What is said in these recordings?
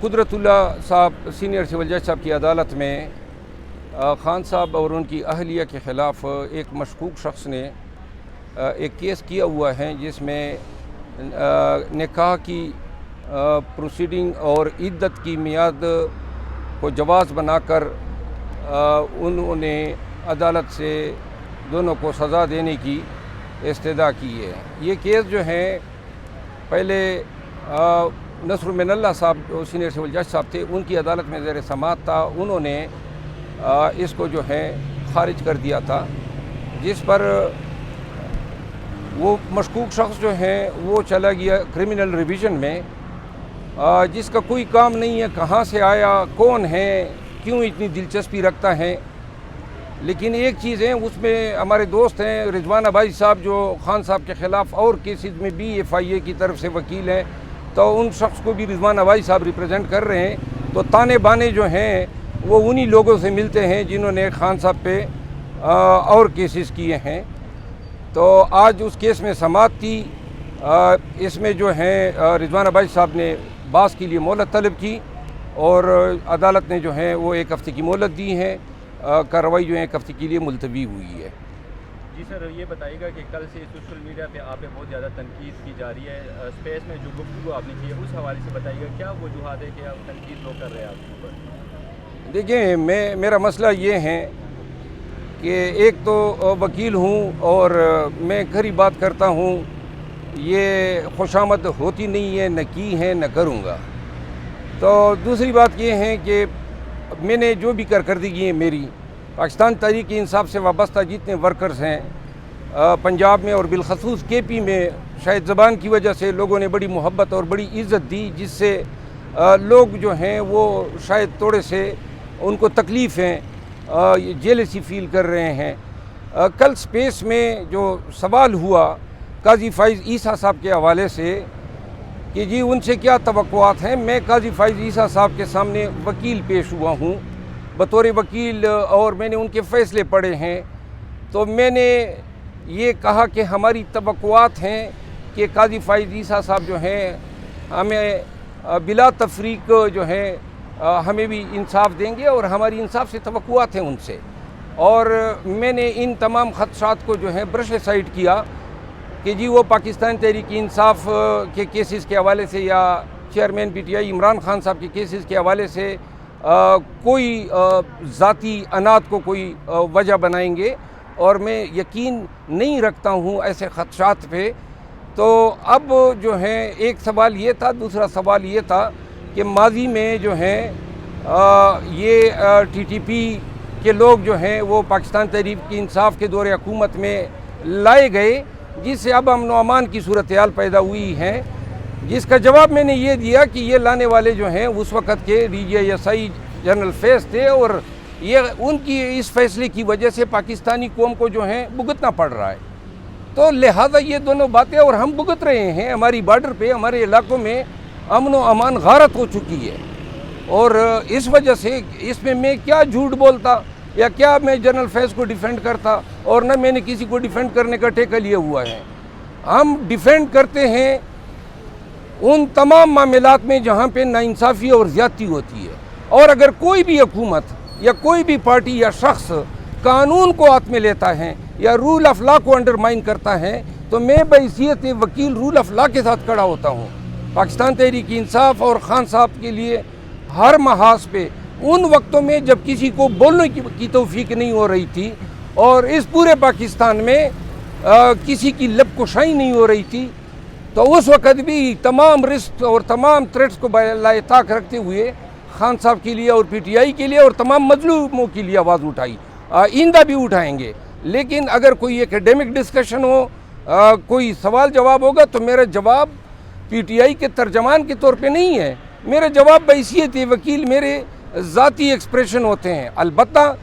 قدرتullah صاحب senior civil جج صاحب کی عدالت میں خان صاحب اور ان کی اہلیہ کے خلاف ایک مشکوک شخص نے ایک کیس کیا ہوا ہے جس میں نکاح کی پروسیڈنگ اور عدت کی میعاد کو جواز بنا کر انہوں نے عدالت سے دونوں کو سزا دینے کی استدعا کی ہے۔ یہ کیس جو ہے پہلے نصر من اللہ صاحب جو سینئر سول جج صاحب تھے ان کی عدالت میں زیر سماعت تھا، انہوں نے اس کو جو ہے خارج کر دیا تھا، جس پر وہ مشکوک شخص جو ہے وہ چلا گیا کرمنل ریویژن میں، جس کا کوئی کام نہیں ہے، کہاں سے آیا، کون ہے، کیوں اتنی دلچسپی رکھتا ہے۔ لیکن ایک چیز ہے، اس میں ہمارے دوست ہیں رضوان ابائی صاحب جو خان صاحب کے خلاف اور کیسز میں بھی FIA کی طرف سے وکیل ہیں، تو ان شخص کو بھی رضوان ابائی صاحب ریپرزینٹ کر رہے ہیں، تو تانے بانے جو ہیں وہ انہی لوگوں سے ملتے ہیں جنہوں نے خان صاحب پہ اور کیسز کیے ہیں۔ تو آج اس کیس میں سماعت تھی، اس میں جو ہے رضوان ابائی صاحب نے باز کے لیے مہلت طلب کی اور عدالت نے جو ہے وہ 1 ہفتے کی مہلت دی ہے، کارروائی جو ہے 1 ہفتے کے لیے ملتوی ہوئی ہے۔ جی سر، یہ بتائیے گا کہ کل سے سوشل میڈیا پہ آپ پہ بہت زیادہ تنقید کی جا رہی ہے، اسپیس میں جو گفتگو آپ نے کی ہے اس حوالے سے بتائیے گا، کیا وجوہات ہے کہ آپ تنقید لوگ کر رہے ہیں آپ کے اوپر؟ دیکھیں، میرا مسئلہ یہ ہے کہ ایک تو وکیل ہوں اور میں گھری بات کرتا ہوں، یہ خوشامد ہوتی نہیں ہے، نہ کی ہے نہ کروں گا۔ تو دوسری بات یہ ہے کہ میں نے جو بھی کارکردگی ہے میری پاکستان تحریک انصاف سے وابستہ جتنے ورکرز ہیں پنجاب میں اور بالخصوص KP میں، شاید زبان کی وجہ سے لوگوں نے بڑی محبت اور بڑی عزت دی، جس سے لوگ جو ہیں وہ شاید تھوڑے سے ان کو تکلیف ہیں، جیلسی فیل کر رہے ہیں۔ کل سپیس میں جو سوال ہوا قاضی فائز عیسیٰ صاحب کے حوالے سے کہ جی ان سے کیا توقعات ہیں، میں قاضی فائز عیسیٰ صاحب کے سامنے وکیل پیش ہوا ہوں بطور وکیل، اور میں نے ان کے فیصلے پڑھے ہیں، تو میں نے یہ کہا کہ ہماری توقعات ہیں کہ قاضی فائز عیسیٰ صاحب جو ہیں ہمیں بلا تفریق جو ہے ہمیں بھی انصاف دیں گے، اور ہماری انصاف سے توقعات ہیں ان سے۔ اور میں نے ان تمام خدشات کو جو ہے برش سائڈ کیا کہ جی وہ پاکستان تحریک انصاف کے کیسز کے حوالے سے یا چیئرمین PTI عمران خان صاحب کے کیسز کے حوالے سے کوئی ذاتی انات کو کوئی وجہ بنائیں گے، اور میں یقین نہیں رکھتا ہوں ایسے خدشات پہ۔ تو اب جو ہے ایک سوال یہ تھا، دوسرا سوال یہ تھا کہ ماضی میں جو ہے یہ TTP کے لوگ جو ہیں وہ پاکستان تحریک انصاف کے دور حکومت میں لائے گئے، جس سے اب امن و امان کی صورتحال پیدا ہوئی ہے، جس کا جواب میں نے یہ دیا کہ یہ لانے والے جو ہیں اس وقت کے DGI جنرل فیض تھے، اور یہ ان کی اس فیصلے کی وجہ سے پاکستانی قوم کو جو ہے بھگتنا پڑ رہا ہے۔ تو لہٰذا یہ دونوں باتیں اور ہم بھگت رہے ہیں، ہماری بارڈر پہ ہمارے علاقوں میں امن و امان غارت ہو چکی ہے، اور اس وجہ سے اس میں کیا جھوٹ بولتا یا کیا میں جنرل فیض کو ڈیفینڈ کرتا، اور نہ میں نے کسی کو ڈیفینڈ کرنے کا ٹھیکہ لیا ہوا ہے۔ ہم ڈیفینڈ کرتے ہیں ان تمام معاملات میں جہاں پہ ناانصافی اور زیادتی ہوتی ہے، اور اگر کوئی بھی حکومت یا کوئی بھی پارٹی یا شخص قانون کو ہاتھ میں لیتا ہے یا رول آف لا کو انڈرمائن کرتا ہے تو میں بحیثیت وکیل رول آف لا کے ساتھ کھڑا ہوتا ہوں۔ پاکستان تحریک انصاف اور خان صاحب کے لیے ہر محاذ پہ ان وقتوں میں جب کسی کو بولنے کی توفیق نہیں ہو رہی تھی، اور اس پورے پاکستان میں کسی کی لب کشائی نہیں ہو رہی تھی، تو اس وقت بھی تمام رسک اور تمام تھریٹس کو بالائے طاق رکھتے ہوئے خان صاحب کے لیے اور PTI کے لیے اور تمام مظلوموں کے لیے آواز اٹھائی، آئندہ بھی اٹھائیں گے۔ لیکن اگر کوئی ایکیڈیمک ڈسکشن ہو، کوئی سوال جواب ہوگا، تو میرا جواب PTI کے ترجمان کے طور پہ نہیں ہے، میرا جواب بحیثیت وکیل میرے ذاتی ایکسپریشن ہوتے ہیں۔ البتہ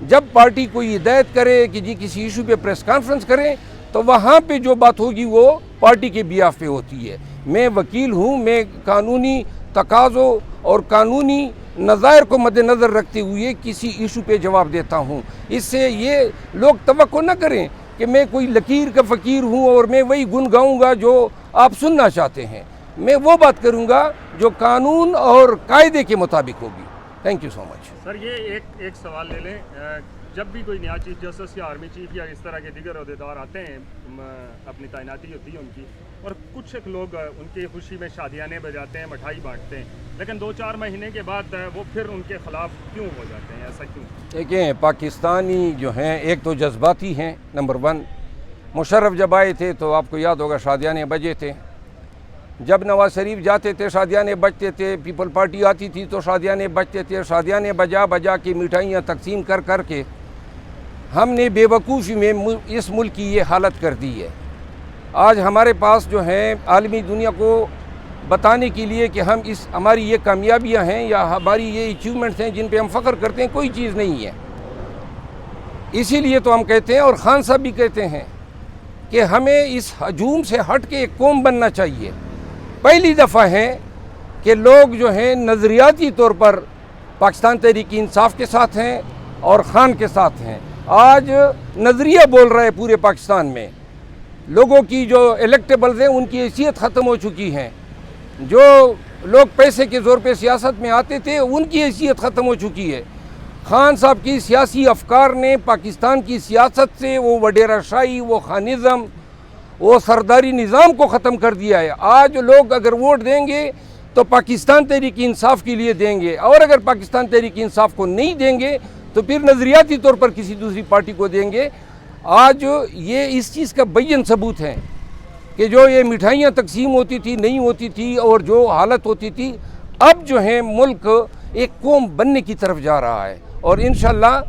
جب پارٹی کوئی ہدایت کرے کہ جی کسی ایشو پہ پریس کانفرنس کریں، تو وہاں پہ جو بات ہوگی وہ پارٹی کے بیاف پہ ہوتی ہے۔ میں وکیل ہوں، میں قانونی تقاضوں اور قانونی نظائر کو مد نظر رکھتے ہوئے کسی ایشو پہ جواب دیتا ہوں۔ اس سے یہ لوگ توقع نہ کریں کہ میں کوئی لکیر کا فقیر ہوں اور میں وہی گن گاؤں گا جو آپ سننا چاہتے ہیں۔ میں وہ بات کروں گا جو قانون اور قاعدے کے مطابق ہوگی. تھینک یو سو مچ. سر یہ ایک سوال لے لیں. جب بھی کوئی نیا چیف جسٹس یا آرمی چیف یا اس طرح کے دیگر عہدیدار آتے ہیں، اپنی تعیناتی ہوتی ہے ان کی، اور کچھ ایک لوگ ان کی خوشی میں شادیانے بجاتے ہیں، مٹھائی بانٹتے ہیں، لیکن 2-4 مہینے کے بعد وہ پھر ان کے خلاف کیوں ہو جاتے ہیں؟ ایسا کیوں؟ دیکھیں، پاکستانی جو ہیں ایک تو جذباتی ہیں. نمبر 1، مشرف جب آئے تھے تو آپ کو یاد ہوگا شادیانے بجے تھے. جب نواز شریف جاتے تھے شادیانے بجتے تھے. پیپل پارٹی آتی تھی تو شادیانے بجتے تھے. شادیانے بجا کے مٹھائیاں تقسیم کر کے ہم نے بے وقوفی میں اس ملک کی یہ حالت کر دی ہے. آج ہمارے پاس جو ہیں عالمی دنیا کو بتانے کے لیے کہ ہماری یہ کامیابیاں ہیں یا ہماری یہ اچیومنٹس ہیں جن پہ ہم فخر کرتے ہیں، کوئی چیز نہیں ہے. اسی لیے تو ہم کہتے ہیں، اور خان صاحب بھی کہتے ہیں، کہ ہمیں اس ہجوم سے ہٹ کے ایک قوم بننا چاہیے. پہلی دفعہ ہے کہ لوگ جو ہیں نظریاتی طور پر پاکستان تحریک انصاف کے ساتھ ہیں اور خان کے ساتھ ہیں. آج نظریہ بول رہا ہے پورے پاکستان میں. لوگوں کی جو الیکٹیبلز ہیں ان کی حیثیت ختم ہو چکی ہیں. جو لوگ پیسے کے زور پہ سیاست میں آتے تھے ان کی حیثیت ختم ہو چکی ہے. خان صاحب کی سیاسی افکار نے پاکستان کی سیاست سے وہ وڈیرہ شاہی، وہ خانزم، وہ سرداری نظام کو ختم کر دیا ہے. آج لوگ اگر ووٹ دیں گے تو پاکستان تحریک انصاف کے لیے دیں گے، اور اگر پاکستان تحریک انصاف کو نہیں دیں گے تو پھر نظریاتی طور پر کسی دوسری پارٹی کو دیں گے. آج یہ اس چیز کا بین ثبوت ہے کہ جو یہ مٹھائیاں تقسیم ہوتی تھی، نہیں ہوتی تھی، اور جو حالت ہوتی تھی، اب جو ہے ملک ایک قوم بننے کی طرف جا رہا ہے. اور انشاءاللہ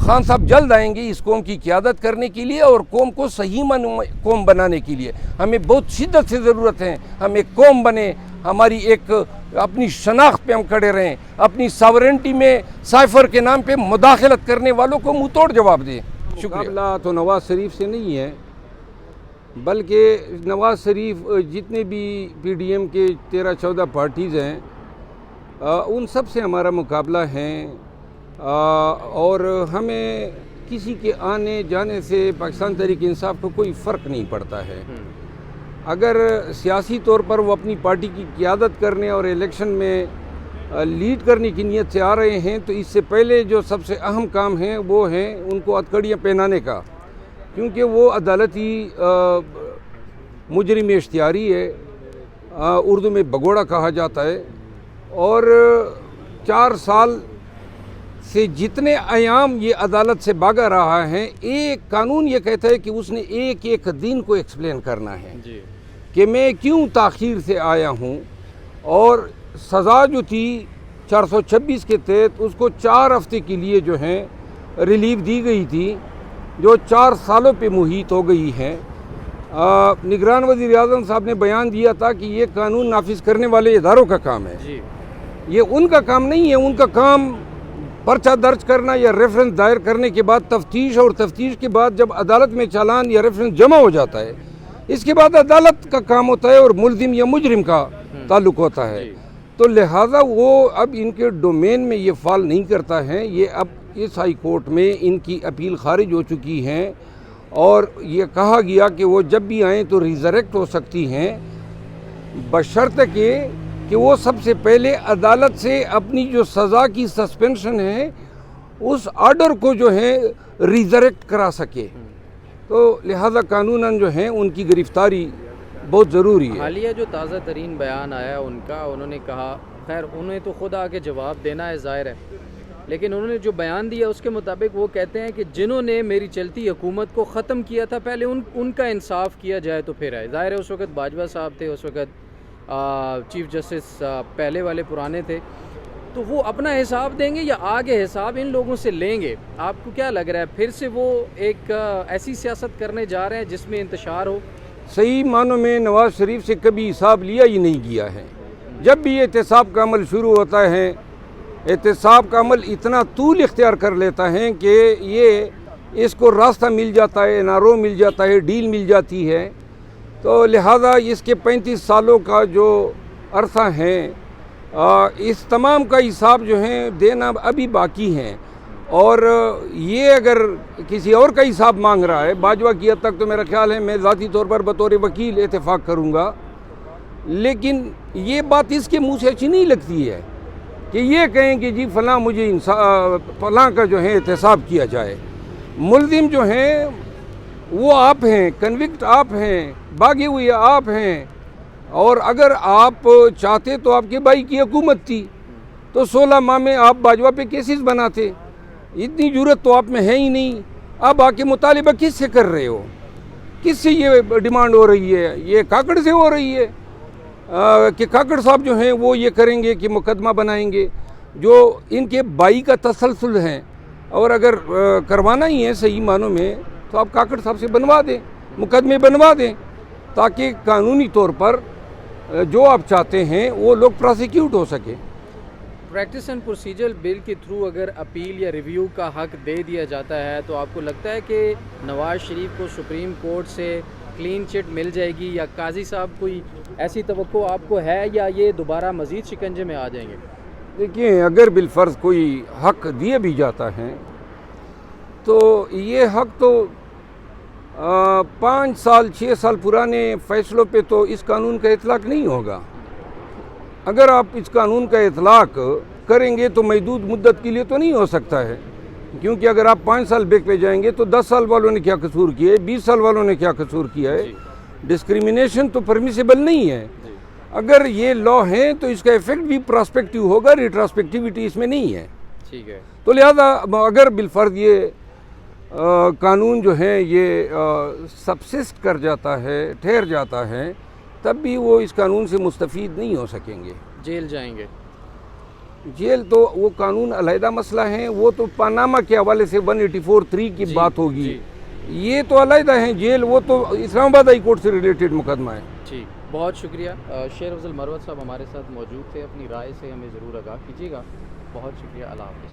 خان صاحب جلد آئیں گے اس قوم کی قیادت کرنے کے لیے اور قوم کو صحیح قوم بنانے کے لیے. ہمیں بہت شدت سے ضرورت ہے ہم ایک قوم بنے، ہماری ایک اپنی شناخت پہ ہم کھڑے رہیں، اپنی ساورنٹی میں سائفر کے نام پہ مداخلت کرنے والوں کو منہ توڑ جواب دیں. شکریہ. مقابلہ تو نواز شریف سے نہیں ہے، بلکہ نواز شریف جتنے بھی پی ڈی ایم کے 13-14 پارٹیز ہیں ان سب سے ہمارا مقابلہ ہے. اور ہمیں کسی کے آنے جانے سے پاکستان تحریک انصاف کو کوئی فرق نہیں پڑتا ہے. اگر سیاسی طور پر وہ اپنی پارٹی کی قیادت کرنے اور الیکشن میں لیڈ کرنے کی نیت سے آ رہے ہیں تو اس سے پہلے جو سب سے اہم کام ہیں وہ ہیں ان کو ہتھکڑیاں پہنانے کا، کیونکہ وہ عدالتی مجرم اشتہاری ہے، اردو میں بگوڑا کہا جاتا ہے. اور 4 سال سے جتنے ایام یہ عدالت سے بھاگا رہا ہے، ایک قانون یہ کہتا ہے کہ اس نے ایک دن کو ایکسپلین کرنا ہے کہ میں کیوں تاخیر سے آیا ہوں. اور سزا جو تھی 426 کے تحت اس کو 4 ہفتے کے لیے جو ہیں ریلیف دی گئی تھی، جو 4 سالوں پہ محیط ہو گئی ہے. نگران وزیر اعظم صاحب نے بیان دیا تھا کہ یہ قانون نافذ کرنے والے اداروں کا کام ہے، یہ ان کا کام نہیں ہے. ان کا کام پرچہ درج کرنا یا ریفرنس دائر کرنے کے بعد تفتیش، اور تفتیش کے بعد جب عدالت میں چالان یا ریفرنس جمع ہو جاتا ہے اس کے بعد عدالت کا کام ہوتا ہے اور ملزم یا مجرم کا تعلق ہوتا ہے. تو لہٰذا وہ اب ان کے ڈومین میں یہ فال نہیں کرتا ہے. یہ اب اس ہائی کورٹ میں ان کی اپیل خارج ہو چکی ہیں اور یہ کہا گیا کہ وہ جب بھی آئیں تو ریزریکٹ ہو سکتی ہیں، بشرط کہ وہ سب سے پہلے عدالت سے اپنی جو سزا کی سسپینشن ہے اس آرڈر کو جو ہے ریزریکٹ کرا سکے. تو لہذا قانوناً جو ہیں ان کی گرفتاری بہت ضروری ہے. حالیہ جو تازہ ترین بیان آیا ان کا، انہوں نے کہا، خیر انہیں تو خود آ کے جواب دینا ہے ظاہر ہے، لیکن انہوں نے جو بیان دیا اس کے مطابق وہ کہتے ہیں کہ جنہوں نے میری چلتی حکومت کو ختم کیا تھا پہلے ان کا انصاف کیا جائے تو پھر آئے. ظاہر ہے اس وقت باجوہ صاحب تھے، اس وقت چیف جسٹس پہلے والے پرانے تھے، تو وہ اپنا حساب دیں گے یا آگے حساب ان لوگوں سے لیں گے؟ آپ کو کیا لگ رہا ہے پھر سے وہ ایک ایسی سیاست کرنے جا رہے ہیں جس میں انتشار ہو؟ صحیح معنوں میں نواز شریف سے کبھی حساب لیا ہی نہیں گیا ہے. جب بھی احتساب کا عمل شروع ہوتا ہے، احتساب کا عمل اتنا طول اختیار کر لیتا ہے کہ اس کو راستہ مل جاتا ہے، NRO مل جاتا ہے، ڈیل مل جاتی ہے. تو لہٰذا اس کے 35 سالوں کا جو عرصہ ہے اس تمام کا حساب جو ہے دینا ابھی باقی ہے. اور یہ اگر کسی اور کا حساب مانگ رہا ہے باجوہ کی حد تک، تو میرا خیال ہے میں ذاتی طور پر بطور وکیل اتفاق کروں گا لیکن یہ بات اس کے منہ سے اچھی نہیں لگتی ہے کہ یہ کہیں کہ جی فلاں مجھے فلاں کا جو ہے احتساب کیا جائے. ملزم جو ہیں وہ آپ ہیں، کنوکٹ آپ ہیں، باغی ہوئے آپ ہیں، اور اگر آپ چاہتے تو آپ کے بھائی کی حکومت تھی تو 16 ماہ میں آپ باجوہ پہ کیسز بناتے. اتنی جرت تو آپ میں ہے ہی نہیں. اب آ کے مطالبہ کس سے کر رہے ہو؟ کس سے یہ ڈیمانڈ ہو رہی ہے؟ یہ کاکڑ سے ہو رہی ہے کہ کاکڑ صاحب جو ہیں وہ یہ کریں گے کہ مقدمہ بنائیں گے. جو ان کے بائی کا تسلسل ہے، اور اگر کروانا ہی ہے صحیح معنوں میں تو آپ کاکڑ صاحب سے بنوا دیں، مقدمے بنوا دیں، تاکہ قانونی طور پر جو آپ چاہتے ہیں وہ لوگ پراسیکیوٹ ہو سکے. پریکٹس اینڈ پروسیجر بل کے تھرو اگر اپیل یا ریویو کا حق دے دیا جاتا ہے تو آپ کو لگتا ہے کہ نواز شریف کو سپریم کورٹ سے کلین چٹ مل جائے گی، یا قاضی صاحب کوئی ایسی توقع آپ کو ہے، یا یہ دوبارہ مزید شکنجے میں آ جائیں گے؟ دیکھیں، اگر بالفرض کوئی حق دیا بھی جاتا ہے تو یہ حق تو 5 سال 6 سال پرانے فیصلوں پہ تو اس قانون کا اطلاق نہیں ہوگا. اگر آپ اس قانون کا اطلاق کریں گے تو محدود مدت کے لیے تو نہیں ہو سکتا ہے، کیونکہ اگر آپ 5 سال بیک پہ جائیں گے تو 10 سال والوں نے کیا قصور کیا ہے، 20 سال والوں نے کیا قصور کیا ہے. ڈسکریمنیشن تو پرمیسیبل نہیں ہے. اگر یہ لا ہے تو اس کا ایفیکٹ بھی پراسپیکٹیو ہوگا، ریٹراسپیکٹیوٹی اس میں نہیں ہے. ٹھیک ہے. تو لہذا اگر بالفرض یہ قانون جو ہے یہ سبسسٹ کر جاتا ہے، ٹھہر جاتا ہے، تب بھی وہ اس قانون سے مستفید نہیں ہو سکیں گے. جیل جائیں گے. جیل تو وہ قانون علیحدہ مسئلہ ہے، وہ تو پاناما کے حوالے سے 184(3) کی بات ہوگی. یہ تو علیحدہ ہیں جیل، وہ تو اسلام آباد ہائی کورٹ سے ریلیٹڈ مقدمہ ہے. ٹھیک، بہت شکریہ. شیر افضل مروت صاحب ہمارے ساتھ موجود تھے، اپنی رائے سے ہمیں ضرور آگاہ کیجیے گا. بہت شکریہ. اللہ حافظ.